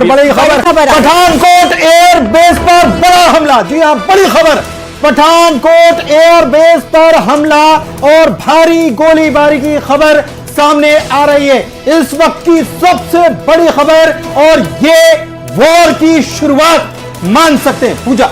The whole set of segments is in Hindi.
बड़ी खबर पठानकोट एयर बेस पर बड़ा हमला। जी हां, बड़ी खबर, पठानकोट एयर बेस पर हमला और भारी गोलीबारी की खबर सामने आ रही है। इस वक्त की सबसे बड़ी खबर, और ये वॉर की शुरुआत मान सकते हैं। पूजा,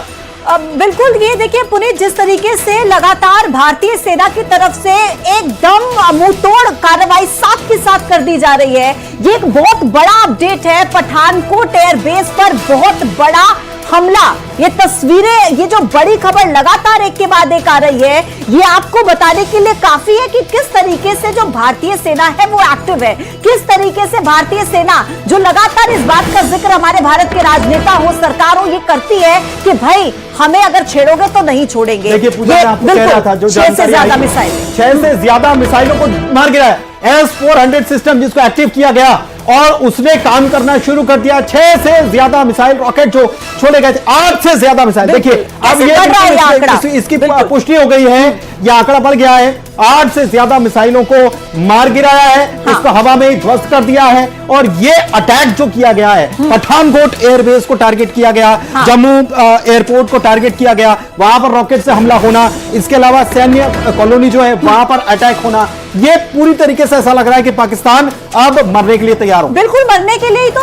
बिल्कुल, ये देखिए पुनीत, जिस तरीके से लगातार भारतीय सेना की तरफ से एकदम मुंहतोड़ कार्रवाई साथ के साथ कर दी जा रही है, ये एक बहुत बड़ा अपडेट है। पठानकोट एयर बेस पर बहुत बड़ा हमला, ये तस्वीरें, ये जो बड़ी खबर लगातार एक के बाद एक आ रही है, ये आपको बताने के लिए काफी है कि किस तरीके से जो भारतीय सेना है वो एक्टिव है, किस तरीके से भारतीय सेना जो लगातार इस बात का जिक्र हमारे भारत के राजनेता हो, सरकार हो, ये करती है कि भाई हमें अगर छेड़ोगे तो नहीं छोड़ेंगे। देखिए पूजा, मैं आपको कह रहा था, जो 6 से ज्यादा मिसाइल, 6 से ज्यादा मिसाइलों को मार गिराया। S-400 सिस्टम जिसको एक्टिव किया गया और उसने काम करना शुरू कर दिया। 6 से ज्यादा मिसाइल रॉकेट जो छोड़े गए थे, 8 से ज्यादा मिसाइल। देखिए अब ये इसकी पुष्टि हो गई है, यह आंकड़ा बढ़ गया है। 8 से ज्यादा मिसाइलों को मार गिराया है, इसको हवा में ही ध्वस्त कर दिया है। और ये अटैक जो किया गया है, पठानकोट एयरबेस को टारगेट किया गया, जम्मू एयरपोर्ट को टारगेट किया गया, वहां पर रॉकेट से हमला होना, इसके अलावा सैन्य कॉलोनी जो है वहां पर अटैक होना, ये पूरी तरीके से ऐसा लग रहा है कि पाकिस्तान अब मरने के लिए तैयार हो। बिल्कुल, मरने के लिए ही तो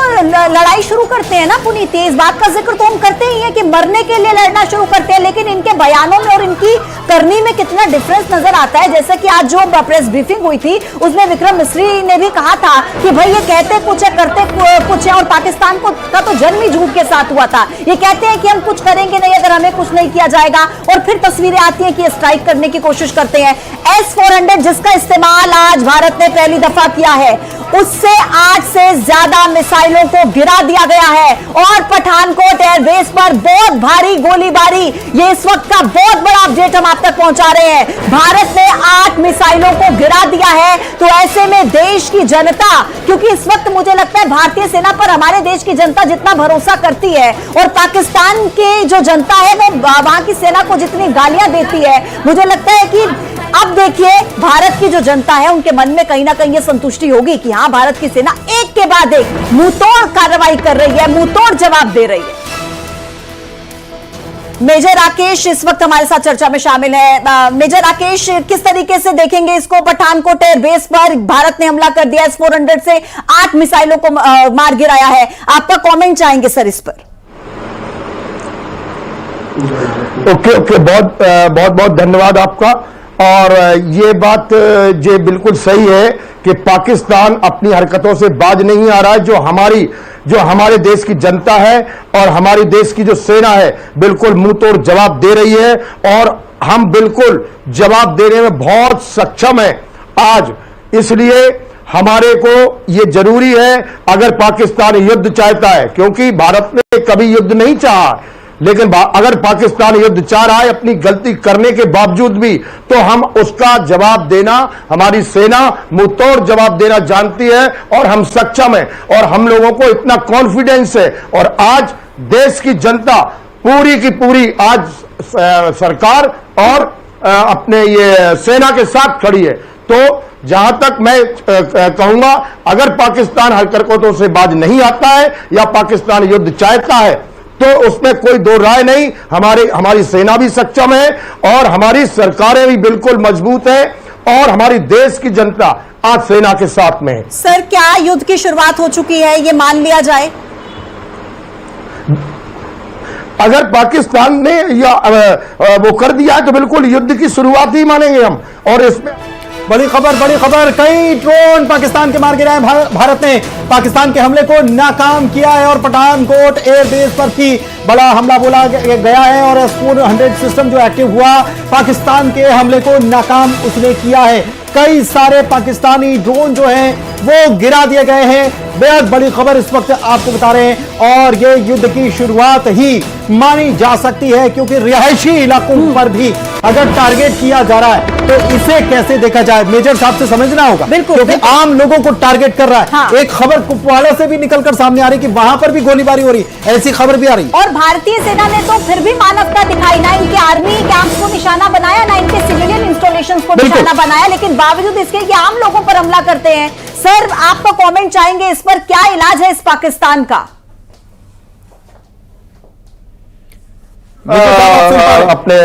लड़ाई शुरू करते हैं ना पुनीत। इस बात का जिक्र तो हम करते ही हैं कि मरने के लिए लड़ना शुरू करते हैं, लेकिन इनके बयानों में और इनकी करनी में कितना डिफरेंस नजर आता है। जैसे कि आज जो प्रेस ब्रीफिंग हुई थी, उसमें विक्रम मिस्री ने भी कहा था कि भाई ये कहते कुछ है, करते कुछ है, और पाकिस्तान का तो जन्म ही झूठ के साथ हुआ था। ये कहते हैं कि हम कुछ करेंगे नहीं अगर हमें कुछ नहीं किया जाएगा, और फिर तस्वीरें आती हैं कि स्ट्राइक करने की कोशिश करते हैं। S-400 जिसका इस्तेमाल आज भारत ने पहली दफा किया है, उससे 8 से ज्यादा मिसाइलों को गिरा दिया गया है। और पठानकोट एयरबेस पर बहुत भारी गोलीबारी, ये इस वक्त का बहुत बड़ा अपडेट हम आप तक पहुंचा रहे हैं। भारत ने 8 मिसाइलों को गिरा दिया है। तो ऐसे में देश की जनता, क्योंकि इस वक्त मुझे लगता है भारतीय सेना पर हमारे देश की जनता जितना भरोसा करती है, और पाकिस्तान की जो जनता है वो वहां की सेना को जितनी गालियां देती है, मुझे लगता है कि अब देखिए भारत की जो जनता है उनके मन में कहीं ना कहीं ये संतुष्टि होगी कि हाँ, भारत की सेना एक के बाद एक मुंहतोड़ कार्रवाई कर रही है, मुंहतोड़ जवाब दे रही है। मेजर राकेश इस वक्त हमारे साथ चर्चा में शामिल है। मेजर राकेश, किस तरीके से देखेंगे इसको? पठानकोट एयर बेस पर भारत ने हमला कर दिया, S-400 से 8 मिसाइलों को मार गिराया है, आपका कमेंट चाहेंगे सर इस पर? ओके, बहुत धन्यवाद आपका। और ये बात ये बिल्कुल सही है कि पाकिस्तान अपनी हरकतों से बाज नहीं आ रहा है। जो हमारे देश की जनता है और हमारे देश की जो सेना है, बिल्कुल मुंह तोड़ जवाब दे रही है, और हम बिल्कुल जवाब देने में बहुत सक्षम हैं आज। इसलिए हमारे को ये जरूरी है, अगर पाकिस्तान युद्ध चाहता है, क्योंकि भारत ने कभी युद्ध नहीं चाहा, लेकिन अगर पाकिस्तान युद्ध चाह रहा है अपनी गलती करने के बावजूद भी, तो हम उसका जवाब देना, हमारी सेना मुंहतोड़ जवाब देना जानती है, और हम सक्षम हैं, और हम लोगों को इतना कॉन्फिडेंस है। और आज देश की जनता पूरी की पूरी आज सरकार और अपने ये सेना के साथ खड़ी है। तो जहां तक मैं कहूंगा, अगर पाकिस्तान हरकतों से बाज नहीं आता है या पाकिस्तान युद्ध चाहता है, तो उसमें कोई दो राय नहीं। हमारी सेना भी सक्षम है, और हमारी सरकारें भी बिल्कुल मजबूत है, और हमारी देश की जनता आज सेना के साथ में है। सर, क्या युद्ध की शुरुआत हो चुकी है, ये मान लिया जाए? अगर पाकिस्तान ने या वो कर दिया है तो बिल्कुल युद्ध की शुरुआत ही मानेंगे हम। और इसमें बड़ी खबर, कई ड्रोन पाकिस्तान के मार गिराए। भारत ने पाकिस्तान के हमले को नाकाम किया है, और पठानकोट एयरबेस पर भी बड़ा हमला बोला गया है, और S-400 सिस्टम जो एक्टिव हुआ, पाकिस्तान के हमले को नाकाम उसने किया है। कई सारे पाकिस्तानी ड्रोन जो हैं वो गिरा दिए गए हैं। बेहद बड़ी खबर इस वक्त आपको बता रहे हैं, और ये युद्ध की शुरुआत ही मानी जा सकती है, क्योंकि रिहायशी इलाकों पर भी अगर टारगेट किया जा रहा है तो इसे कैसे देखा जाए, मेजर साहब से समझना होगा। बिल्कुल, क्योंकि आम लोगों को टारगेट कर रहा है। हाँ। एक खबर कुपवाड़ा से भी निकलकर सामने आ रही कि वहां पर भी गोलीबारी हो रही, ऐसी खबर भी आ रही। और भारतीय सेना ने तो फिर भी मानवता दिखाई, ना इनके आर्मी कैंप्स को निशाना बनाया, ना इनके सिविलियन इंस्टॉलेशंस को निशाना बनाया, लेकिन बावजूद इसके कि आम लोगों पर हमला करते हैं। सर, आपका कमेंट चाहेंगे इस पर? क्या इलाज है इस पाकिस्तान का? अपने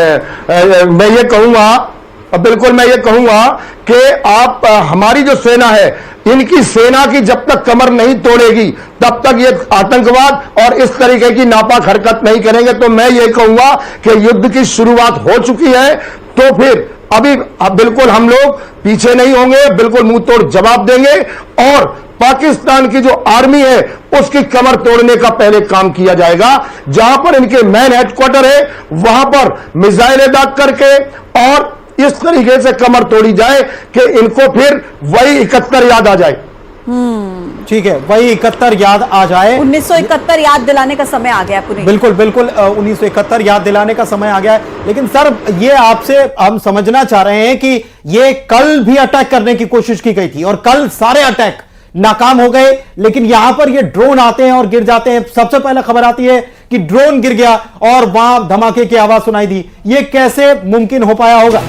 मैं ये कहूंगा, बिल्कुल मैं ये कहूंगा कि आप हमारी जो सेना है, इनकी सेना की जब तक कमर नहीं तोड़ेगी तब तक ये आतंकवाद और इस तरीके की नापाक हरकत नहीं करेंगे। तो मैं ये कहूंगा कि युद्ध की शुरुआत हो चुकी है, तो फिर अभी बिल्कुल हम लोग पीछे नहीं होंगे, बिल्कुल मुंह तोड़ जवाब देंगे और पाकिस्तान की जो आर्मी है उसकी कमर तोड़ने का पहले काम किया जाएगा। जहां पर इनके मैन हेडक्वार्टर है वहां पर मिसाइलें दाग करके और इस तरीके से कमर तोड़ी जाए कि इनको फिर वही 71 याद आ जाए। ठीक है, वही 71 याद आ जाए। 1971 याद दिलाने का समय आ गया पुनीत। बिल्कुल बिल्कुल 1971 याद दिलाने का समय आ गया है। लेकिन सर, ये आपसे हम समझना चाह रहे हैं कि ये कल भी अटैक करने की कोशिश की गई थी और कल सारे अटैक नाकाम हो गए, लेकिन यहां पर ये ड्रोन आते हैं और गिर जाते हैं। सबसे पहले खबर आती है कि ड्रोन गिर गया और वहां धमाके की आवाज सुनाई दी। ये कैसे मुमकिन हो पाया होगा?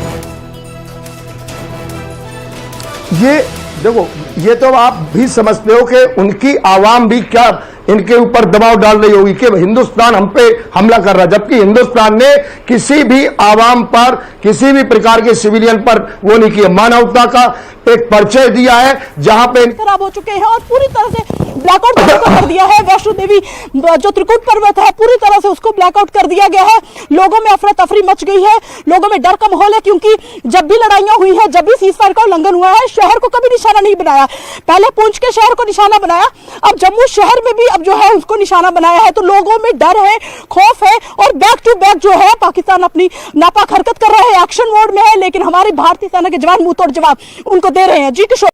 ये देखो, ये तो आप भी समझते हो कि उनकी आवाम भी क्या इनके ऊपर दबाव डाल रही होगी कि हिंदुस्तान हम पे हमला कर रहा है, जबकि हिंदुस्तान ने किसी भी आवाम पर, किसी भी प्रकार के सिविलियन पर वो नहीं किया। मानवता का एक परिचय दिया है जहां पे खराब हो चुके हैं और पूरी तरह से ब्लैकआउट कर दिया है। वैष्णो देवी जो त्रिकुट पर्वत है पूरी तरह से उसको ब्लैकआउट कर दिया गया है। लोगों में अफरा तफरी मच गई है, लोगों में डर का माहौल है, क्योंकि जब भी लड़ाइयां हुई है, जब भी सीजफायर का उल्लंघन हुआ है, शहर को कभी निशाना नहीं बनाया। पहले पुंछ के शहर को निशाना बनाया, अब जम्मू शहर में भी अब जो है उसको निशाना बनाया है। तो लोगों में डर है, खौफ है और बैक टू बैक जो है पाकिस्तान अपनी नापाक हरकत कर रहा है, एक्शन मोड में है। लेकिन हमारी भारतीय सेना के जवान मुंह तोड़ जवाब उनको दे रहे हैं। जी किशोर।